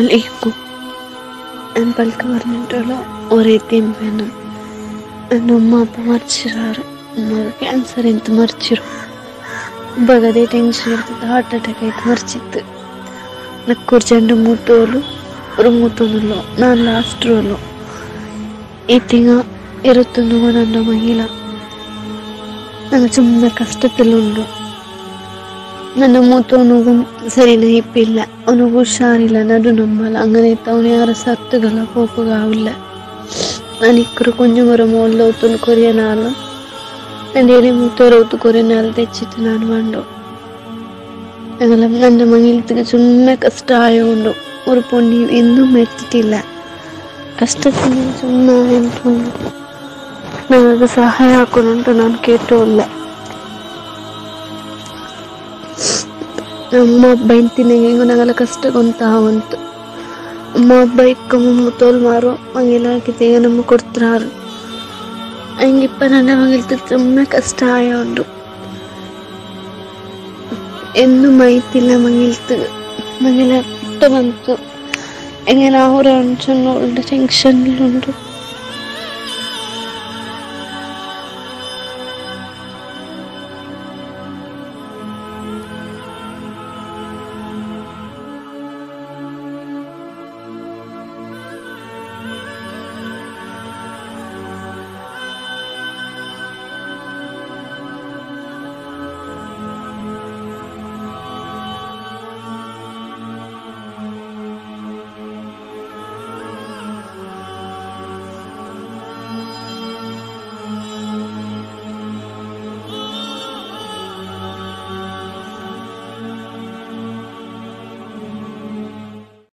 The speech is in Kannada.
عليكم. أنا بالكورنيتولا وريتين بينهم أنه ما بمرشرار ما كانسر انت مرشرو بغدي ಟೆನ್ಷನ್ ಇರ್ತದೆ ಹಾರ್ಟ್ ಅಟ್ಯಾಕ್ ಆಯ್ತು ಮರ್ಚಿತ್ತು ನಕ್ಕೂರು ಚಂಡು ಮೂತೋಲು ഒരു മൂത്തൊന്നുമില്ലോ ഞാൻ ലാസ്റ്റ് റോലോ ഈ തിങ്ങ 21 ನನ್ನ ಮಹಿಳ ನಾನು ಸುಮ್ಮನೆ ಕಷ್ಟದಲ್ಲುಂಡು ನನ್ನ മൂത്തോനുകും ಸರಿನ ಇಪ್ಪಿಲ್ಲ ಅವನಿಗೂ ಹುಷಾರಿಲ್ಲ ನಡು ನಂಬಲ್ಲ അങ്ങനെ ಅವನು ಯಾರ ಸತ್ತುಗಲ್ಲ പോപ്പുകാവില്ല എനിക്കൊരു കുഞ്ഞുമൊരു മോളിൽ ഒത്തുന്നു കൊറിയനാളും എൻ്റെ മൂത്തോരെ ഒത്തു കൊറിയനാൾ തെച്ചിട്ട് ഞാൻ വേണ്ടു ഞങ്ങളെ ನನ್ನ മങ്ങിലത്തേക്ക് ಸುಮ್ಮನೆ ಕಷ್ಟ ಆಯೋಂಡು ഒരു പൊണ്ണി എന്നും എത്തിയിട്ടില്ല ಕಷ್ಟത്തിന് ಸುಮ್ಮನೆ ನನಗೆ ಸಹಾಯ ಹಾಕೋಣಂತ ನಾನು ಕೇಟೋಲ್ಲ ಅಮ್ಮ ಒಬ್ಬ ಇಂತಿನಾಗ ಹೆಂಗೋ ನಂಗೆಲ್ಲ ಕಷ್ಟ ಗೊಂತಾವಂತು ಅಮ್ಮ ಒಬ್ಬ ಇಕ್ಕ ತೋಲ್ ಮಾರೋ ಮಂಗೆಲ್ಲ ಹಾಕಿದ್ದೇಗ ನಮ್ಮ ಕೊಡ್ತಾರು ಹಂಗಿಪ್ಪ ನನ್ನ ಮಂಗಿಲ್ತ ಸುಮ್ಮನೆ ಕಷ್ಟ ಆಯೋಂಡು ಎಂದು ಮೈತಿಲ್ಲ ಮಂಗಿಲ್ತ ಮಂಗೆಲ್ಲ ಬಂತು എങ്ങനെ ആ ഒരു ടെൻഷനുണ്ട്